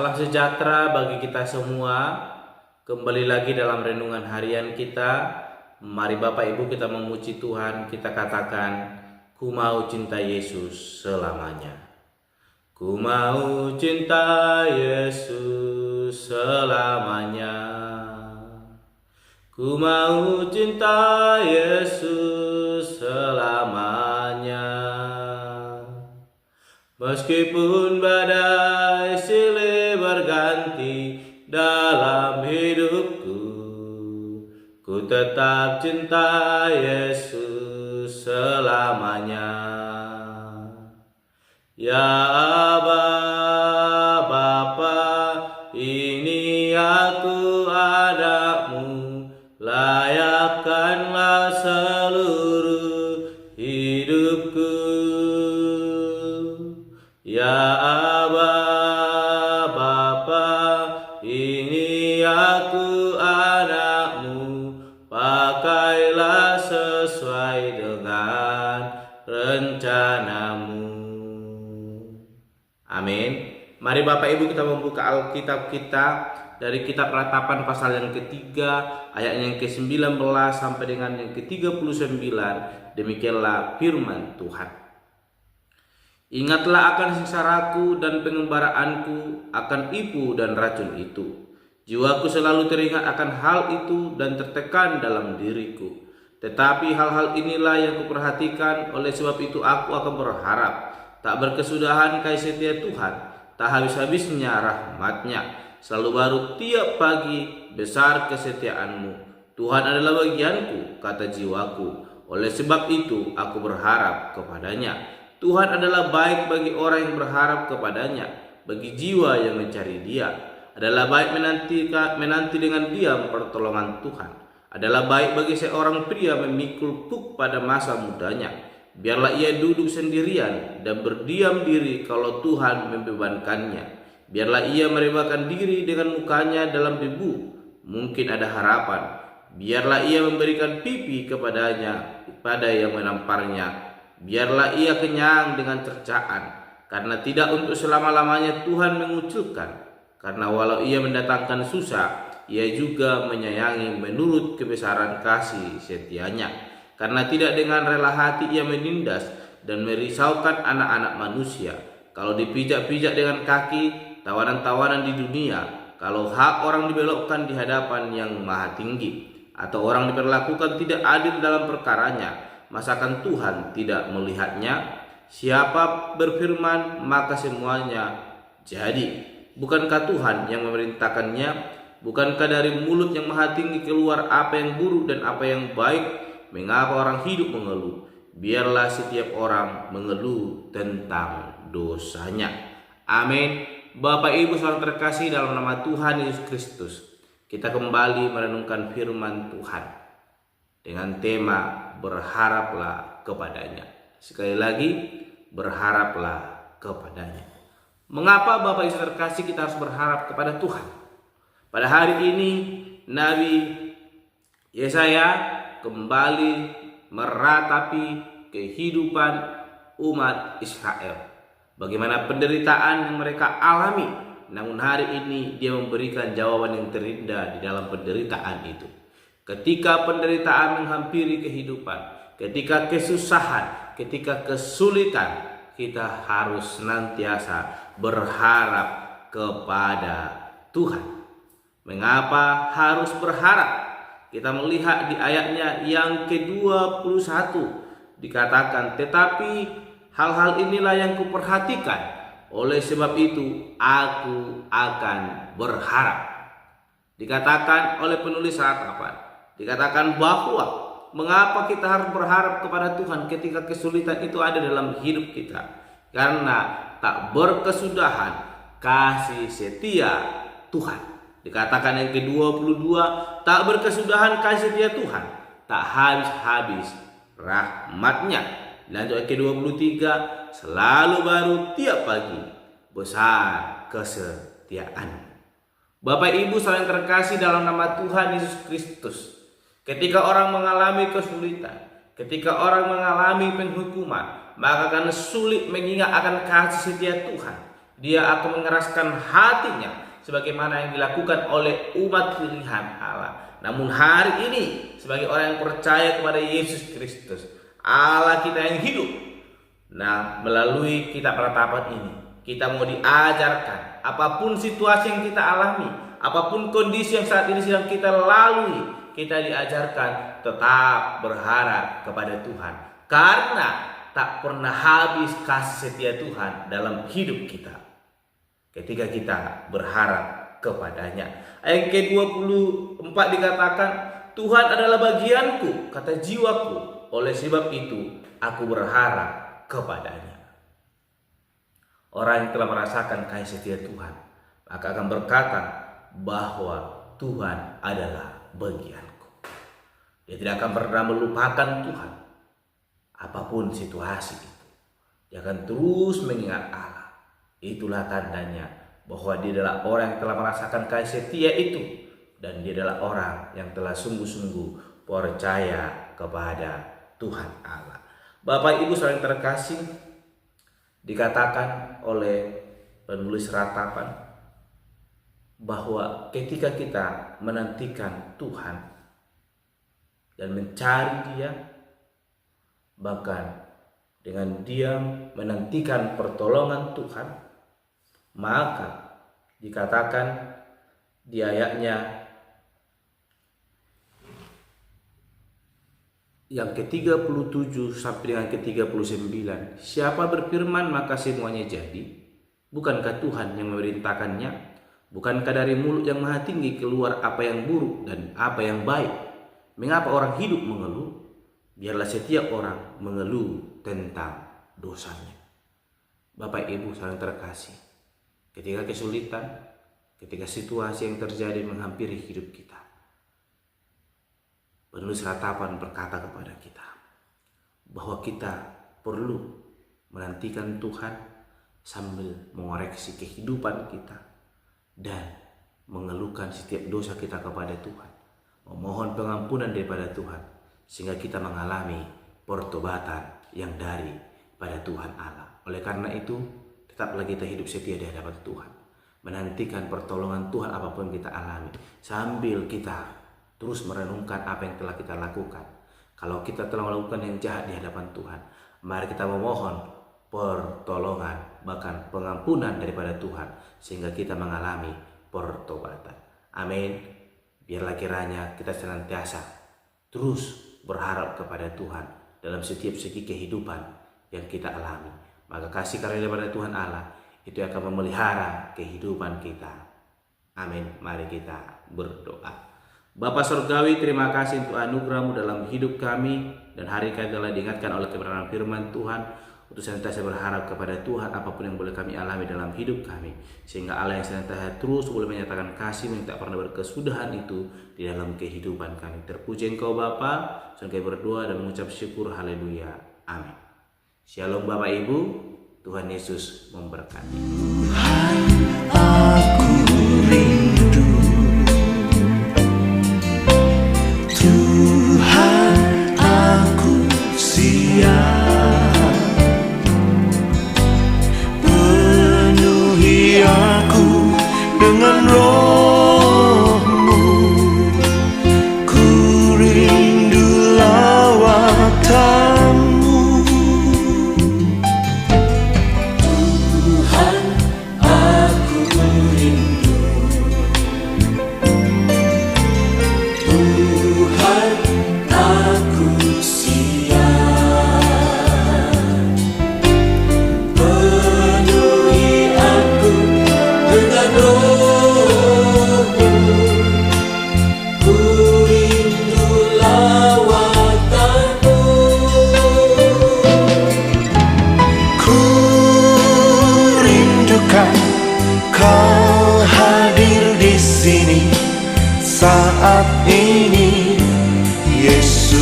Salam sejahtera bagi kita semua. Kembali lagi dalam renungan harian kita. Mari Bapak Ibu kita memuji Tuhan. Kita katakan, ku mau cinta Yesus selamanya. Ku mau cinta Yesus selamanya. Ku mau cinta Yesus selamanya. Meskipun badai silih berganti dalam hidupku, ku tetap cinta Yesus selamanya. Ya Aba, Bapa, ini aku anakmu, layakkanlah seluruh hidupku. Ya Aba, Bapa, ini aku anakmu, pakailah sesuai dengan rencanamu. Amin. Mari Bapak Ibu kita membuka Alkitab kita dari kitab Ratapan pasal yang ketiga, ayat yang ke-19 sampai dengan yang ke-39. Demikianlah firman Tuhan. Ingatlah akan sengsaraku dan pengembaraanku, akan ipu dan racun itu. Jiwaku selalu teringat akan hal itu dan tertekan dalam diriku. Tetapi hal-hal inilah yang kuperhatikan, oleh sebab itu aku akan berharap. Tak berkesudahan kasih setia Tuhan, tak habis-habisnya rahmat-Nya. Selalu baru tiap pagi, besar kesetiaan-Mu. Tuhan adalah bagianku, kata jiwaku. Oleh sebab itu aku berharap kepada-Nya. Tuhan adalah baik bagi orang yang berharap kepada-Nya, bagi jiwa yang mencari Dia. Adalah baik menanti dengan diam pertolongan Tuhan. Adalah baik bagi seorang pria memikul kuk pada masa mudanya. Biarlah ia duduk sendirian dan berdiam diri kalau Tuhan membebankannya. Biarlah ia merebahkan diri dengan mukanya dalam debu. Mungkin ada harapan. Biarlah ia memberikan pipi kepadanya pada yang menamparnya. Biarlah ia kenyang dengan cercaan, karena tidak untuk selama-lamanya Tuhan mengucilkan. Karena walau ia mendatangkan susah, ia juga menyayangi menurut kebesaran kasih setianya. Karena tidak dengan rela hati ia menindas dan merisaukan anak-anak manusia. Kalau dipijak-pijak dengan kaki, tawanan-tawanan di dunia. Kalau hak orang dibelokkan di hadapan yang maha tinggi, atau orang diperlakukan tidak adil dalam perkaranya, masakan Tuhan tidak melihatnya? Siapa berfirman maka semuanya jadi. Bukankah Tuhan yang memerintahkannya? Bukankah dari mulut yang maha tinggi keluar apa yang buruk dan apa yang baik? Mengapa orang hidup mengeluh? Biarlah setiap orang mengeluh tentang dosanya. Amin. Bapak Ibu saudara terkasih dalam nama Tuhan Yesus Kristus, kita kembali merenungkan firman Tuhan dengan tema berharaplah kepadanya. Sekali lagi, berharaplah kepadanya. Mengapa Bapak Ibu terkasih kita harus berharap kepada Tuhan? Pada hari ini Nabi Yesaya kembali meratapi kehidupan umat Israel. Bagaimana penderitaan yang mereka alami. Namun hari ini dia memberikan jawaban yang terindah di dalam penderitaan itu. Ketika penderitaan menghampiri kehidupan, ketika kesusahan, ketika kesulitan, kita harus senantiasa berharap kepada Tuhan. Mengapa harus berharap? Kita melihat di ayatnya yang ke-21 dikatakan, tetapi hal-hal inilah yang kuperhatikan, oleh sebab itu aku akan berharap. Dikatakan oleh penulis Ratapan, dikatakan bahwa mengapa kita harus berharap kepada Tuhan ketika kesulitan itu ada dalam hidup kita? Karena tak berkesudahan kasih setia Tuhan. Dikatakan yang ke-22, tak berkesudahan kasih setia Tuhan, tak habis-habis rahmat-Nya. Lanjut ayat ke-23, selalu baru tiap pagi, besar kesetiaan. Bapak Ibu saling terkasih dalam nama Tuhan Yesus Kristus, ketika orang mengalami kesulitan, ketika orang mengalami penghukuman, maka akan sulit mengingat akan kasih setia Tuhan. Dia akan mengeraskan hatinya sebagaimana yang dilakukan oleh umat pilihan Allah. Namun hari ini sebagai orang yang percaya kepada Yesus Kristus, Allah kita yang hidup, nah melalui kitab penetapan ini kita mau diajarkan apapun situasi yang kita alami, apapun kondisi yang saat ini sedang kita lalui, kita diajarkan tetap berharap kepada Tuhan, karena tak pernah habis kasih setia Tuhan dalam hidup kita ketika kita berharap kepadanya. Ayat ke-24 dikatakan, Tuhan adalah bagianku, kata jiwaku, oleh sebab itu aku berharap kepadanya. Orang yang telah merasakan kasih setia Tuhan maka akan berkata bahwa Tuhan adalah bagianku. Dia tidak akan pernah melupakan Tuhan apapun situasi itu. Dia akan terus mengingat Allah. Itulah tandanya bahwa dia adalah orang yang telah merasakan kasih setia itu, dan dia adalah orang yang telah sungguh-sungguh percaya kepada Tuhan Allah. Bapak Ibu saudara yang terkasih, dikatakan oleh penulis ratapan bahwa ketika kita menantikan Tuhan dan mencari Dia, bahkan dengan diam menantikan pertolongan Tuhan, maka dikatakan di ayatnya yang ke-37 sampai dengan ke-39, siapa berfirman maka semuanya jadi? Bukankah Tuhan yang memerintahkannya? Bukankah dari mulut yang maha tinggi keluar apa yang buruk dan apa yang baik? Mengapa orang hidup mengeluh? Biarlah setiap orang mengeluh tentang dosanya. Bapak Ibu saudara terkasih, ketika kesulitan, ketika situasi yang terjadi menghampiri hidup kita, penulis ratapan berkata kepada kita bahwa kita perlu menantikan Tuhan sambil mengoreksi kehidupan kita dan mengeluhkan setiap dosa kita kepada Tuhan, memohon pengampunan daripada Tuhan, sehingga kita mengalami pertobatan yang daripada Tuhan Allah. Oleh karena itu, tetaplah kita hidup setia di hadapan Tuhan, menantikan pertolongan Tuhan apapun kita alami, sambil kita terus merenungkan apa yang telah kita lakukan. Kalau kita telah melakukan yang jahat di hadapan Tuhan, mari kita memohon pertolongan, bahkan pengampunan daripada Tuhan, sehingga kita mengalami pertobatan. Amin. Biarlah kiranya kita senantiasa terus berharap kepada Tuhan dalam setiap segi kehidupan yang kita alami. Maka kasih karunia daripada Tuhan Allah itu akan memelihara kehidupan kita. Amin. Mari kita berdoa. Bapa Surgawi, terima kasih untuk anugerah-Mu dalam hidup kami, dan hari kami telah diingatkan oleh kebenaran firman Tuhan untuk senantiasa berharap kepada Tuhan apapun yang boleh kami alami dalam hidup kami, sehingga Allah yang senantiasa terus boleh menyatakan kasih yang tak pernah berkesudahan itu di dalam kehidupan kami. Terpuji Engkau Bapa, kami berdoa dan mengucap syukur. Haleluya. Amin. Shalom Bapak Ibu, Tuhan Yesus memberkati. Kau hadir di sini saat ini, Yesus.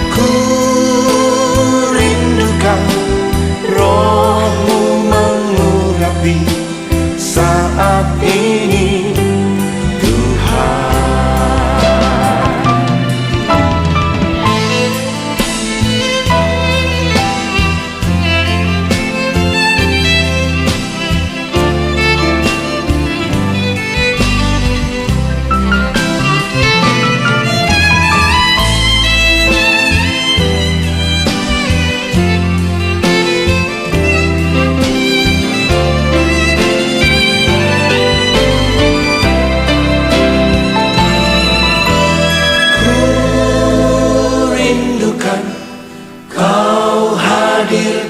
Ku rindukan Roh-Mu mengurapi saat ini, Tuhan.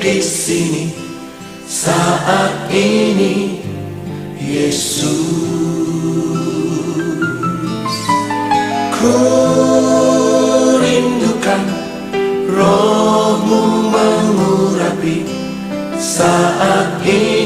di sini saat ini, Yesus. Ku rindukan Roh-Mu mengurapi saat ini.